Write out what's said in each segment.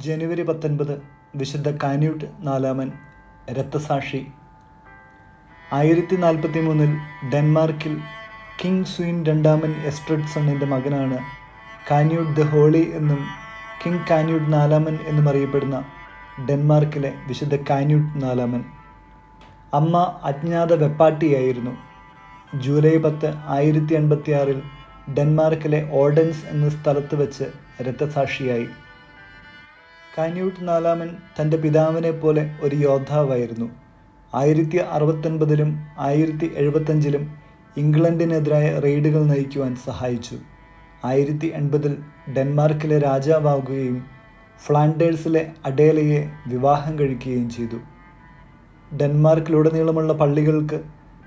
ജനുവരി 19 വിശുദ്ധ കാന്യൂട്ട് നാലാമൻ രക്തസാക്ഷി. 1043 ഡെൻമാർക്കിൽ കിങ് സ്വീൻ രണ്ടാമൻ എസ്ട്രിഡ്സണിൻ്റെ മകനാണ് കാന്യൂട്ട് ദ ഹോളി എന്നും കിങ് കാന്യൂട്ട് നാലാമൻ എന്നും അറിയപ്പെടുന്ന ഡെൻമാർക്കിലെ വിശുദ്ധ കാന്യൂട്ട് നാലാമൻ. അമ്മ അജ്ഞാത വെപ്പാട്ടിയായിരുന്നു. ജൂലൈ 10, 1086 ഡെൻമാർക്കിലെ ഓഡൻസ് എന്ന സ്ഥലത്ത് വെച്ച് രക്തസാക്ഷിയായി. കാന്യൂട്ട് നാലാമൻ തൻ്റെ പിതാവിനെ പോലെ ഒരു യോദ്ധാവായിരുന്നു. 1069 1075 ഇംഗ്ലണ്ടിനെതിരായ റെയ്ഡുകൾ നയിക്കുവാൻ സഹായിച്ചു. 1080 ഡെൻമാർക്കിലെ രാജാവാകുകയും ഫ്ലാൻഡേഴ്സിലെ അഡേലയെ വിവാഹം കഴിക്കുകയും ചെയ്തു. ഡെൻമാർക്കിലുടനീളമുള്ള പള്ളികൾക്ക്,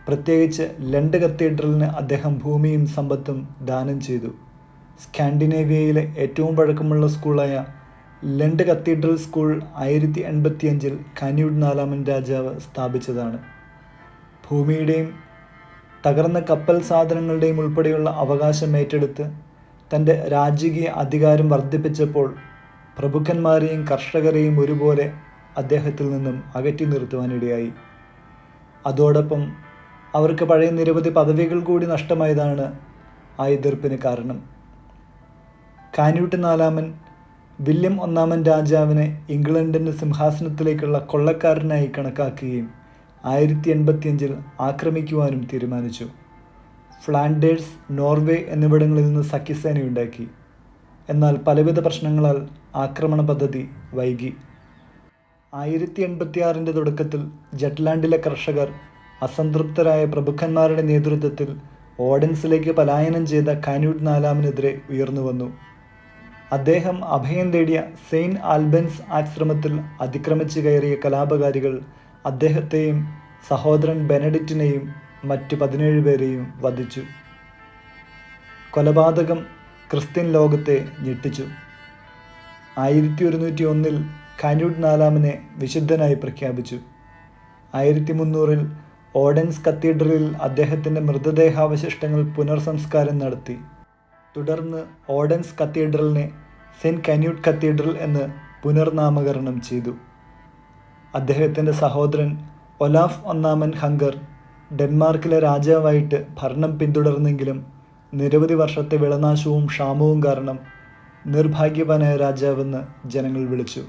പ്രത്യേകിച്ച് ലണ്ട് കത്തീഡ്രലിന് അദ്ദേഹം ഭൂമിയും സമ്പത്തും ദാനം ചെയ്തു. സ്കാൻഡിനേവിയയിലെ ഏറ്റവും പഴക്കമുള്ള സ്കൂളായ ലണ്ട് കത്തീഡ്രൽ സ്കൂൾ 1085 കാന്യൂട്ട് നാലാമൻ രാജാവ് സ്ഥാപിച്ചതാണ്. ഭൂമിയുടെയും തകർന്ന കപ്പൽ സാധനങ്ങളുടെയും ഉൾപ്പെടെയുള്ള അവകാശം ഏറ്റെടുത്ത് തൻ്റെ രാജകീയ അധികാരം വർദ്ധിപ്പിച്ചപ്പോൾ പ്രഭുക്കന്മാരെയും കർഷകരെയും ഒരുപോലെ അദ്ദേഹത്തിൽ നിന്നും അകറ്റി നിർത്തുവാനിടയായി. അതോടൊപ്പം അവർക്ക് പഴയ നിരവധി പദവികൾ കൂടി നഷ്ടമായതാണ് ആ എതിർപ്പിന് കാരണം. കാന്യൂട്ട് നാലാമൻ വില്യം ഒന്നാമൻ രാജാവിനെ ഇംഗ്ലണ്ടിൻ്റെ സിംഹാസനത്തിലേക്കുള്ള കൊള്ളക്കാരനായി കണക്കാക്കുകയും 1085 ആക്രമിക്കുവാനും തീരുമാനിച്ചു. ഫ്ലാൻഡേഴ്സ്, നോർവേ എന്നിവിടങ്ങളിൽ നിന്ന് സഖ്യസേനയുണ്ടാക്കി. എന്നാൽ പലവിധ പ്രശ്നങ്ങളാൽ ആക്രമണ പദ്ധതി വൈകി. 1086 തുടക്കത്തിൽ ജട്ട്ലാൻഡിലെ കർഷകർ അസംതൃപ്തരായ പ്രഭുക്കന്മാരുടെ നേതൃത്വത്തിൽ ഓഡൻസിലേക്ക് പലായനം ചെയ്ത കാന്യൂട്ട് നാലാമനെതിരെ ഉയർന്നു വന്നു. അദ്ദേഹം അഭയം തേടിയ സെയിൻറ്റ് ആൽബൻസ് ആശ്രമത്തിൽ അതിക്രമിച്ച് കയറിയ കലാപകാരികൾ അദ്ദേഹത്തെയും സഹോദരൻ ബെനഡിക്റ്റിനെയും മറ്റു 17 പേരെയും വധിച്ചു. കൊലപാതകം ക്രിസ്ത്യൻ ലോകത്തെ ഞെട്ടിച്ചു. 1101 കാന്യൂട്ട് നാലാമനെ വിശുദ്ധനായി പ്രഖ്യാപിച്ചു. 1300 ഓഡൻസ് കത്തീഡ്രലിൽ അദ്ദേഹത്തിൻ്റെ മൃതദേഹാവശിഷ്ടങ്ങൾ പുനർസംസ്കാരം നടത്തി. തുടർന്ന് ഓഡൻസ് കത്തീഡ്രലിനെ സെൻറ്റ് കാന്യൂട്ട് കത്തീഡ്രൽ എന്ന് പുനർനാമകരണം ചെയ്തു. അദ്ദേഹത്തിൻ്റെ സഹോദരൻ ഒലാഫ് ഒന്നാമൻ ഹങ്കർ ഡെൻമാർക്കിലെ രാജാവായിട്ട് ഭരണം പിന്തുടർന്നെങ്കിലും നിരവധി വർഷത്തെ വിളനാശവും ക്ഷാമവും കാരണം നിർഭാഗ്യവാനായ രാജാവെന്ന് ജനങ്ങൾ വിളിച്ചു.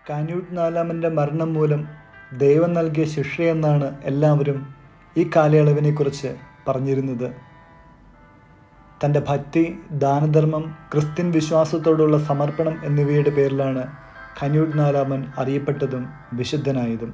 കാന്യൂട്ട് നാലാമൻ്റെ മരണം മൂലം ദൈവം നൽകിയ ശിക്ഷയെന്നാണ് എല്ലാവരും ഈ കാലയളവിനെക്കുറിച്ച് പറഞ്ഞിരുന്നത്. തൻ്റെ ഭക്തി, ദാനധർമ്മം, ക്രിസ്ത്യൻ വിശ്വാസത്തോടുള്ള സമർപ്പണം എന്നിവയുടെ പേരിലാണ് കാന്യൂട്ട് നാലാമൻ അറിയപ്പെട്ടതും വിശുദ്ധനായതും.